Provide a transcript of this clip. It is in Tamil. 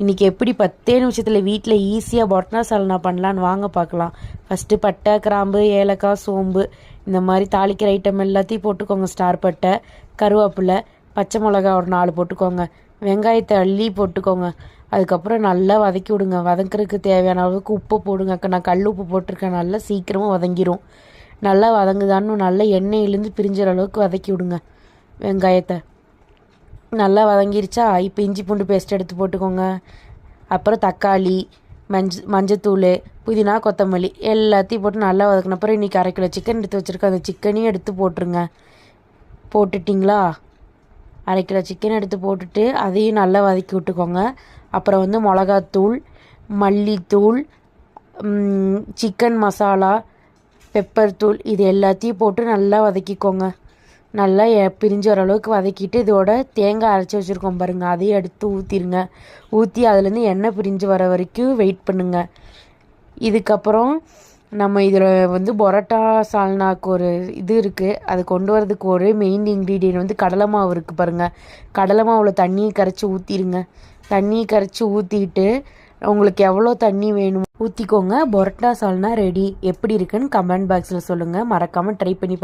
இன்றைக்கி எப்படி 10 நிமிஷத்தில் வீட்டில் ஈஸியாக பரோட்டா சால்னா பண்ணலான்னு வாங்க பார்க்கலாம். ஃபஸ்ட்டு பட்டை, கிராம்பு, ஏலக்காய், சோம்பு இந்த மாதிரி தாளிக்கிற ஐட்டம் எல்லாத்தையும் போட்டுக்கோங்க. ஸ்டார் பட்டை, கருவேப்பிலை, பச்சை மிளகா ஒரு 4 போட்டுக்கோங்க. வெங்காயத்தை அள்ளி போட்டுக்கோங்க. அதுக்கப்புறம் நல்லா வதக்கி விடுங்க. வதக்கிறதுக்கு தேவையான அளவுக்கு உப்பு போடுங்க. நான் கல் உப்பு போட்டிருக்கேன். நல்லா சீக்கிரமாக வதங்கிடும். நல்லா வதங்குதான்னு நல்லா எண்ணெயிலேருந்து பிரிஞ்சுற அளவுக்கு வதக்கி விடுங்க. வெங்காயத்தை நல்லா வதங்கிருச்சா, இப்போ இஞ்சி பூண்டு பேஸ்ட் எடுத்து போட்டுக்கோங்க. அப்புறம் தக்காளி, மஞ்சத்தூள், புதினா, கொத்தமல்லி எல்லாத்தையும் போட்டு நல்லா வதக்கின அப்புறம் இன்றைக்கி 1/2 கிலோ சிக்கன் எடுத்து வச்சுருக்கேன். அந்த சிக்கனையும் எடுத்து போட்டுருங்க. போட்டுட்டிங்களா? 1/2 கிலோ சிக்கன் எடுத்து போட்டுட்டு அதையும் நல்லா வதக்கி விட்டுக்கோங்க. அப்புறம் மிளகாத்தூள், மல்லித்தூள், சிக்கன் மசாலா, பெப்பர் தூள் இது எல்லாத்தையும் போட்டு நல்லா வதக்கிக்கோங்க. நல்லா பிரிஞ்சு வர அளவுக்கு வதக்கிட்டு இதோட தேங்காய் அரைச்சி வச்சுருக்கோம் பாருங்கள், அதையும் எடுத்து ஊற்றிடுங்க. ஊற்றி அதுலேருந்து எண்ணெய் பிரிஞ்சு வர வரைக்கும் வெயிட் பண்ணுங்கள். இதுக்கப்புறம் நம்ம இதில் பரோட்டா சால்னாக்கு ஒரு இது இருக்குது. அது கொண்டு வரதுக்கு ஒரு மெயின் இன்க்ரீடியன்ட் கடலை மாவு இருக்குது பாருங்கள். கடலை மாவில் தண்ணியை கரைச்சி ஊற்றிடுங்க. தண்ணியை கரைச்சி ஊற்றிட்டு உங்களுக்கு எவ்வளோ தண்ணி வேணும் ஊற்றிக்கோங்க. பரோட்டா சால்னா ரெடி. எப்படி இருக்குன்னு கமெண்ட் பாக்ஸில் சொல்லுங்கள். மறக்காமல் ட்ரை பண்ணி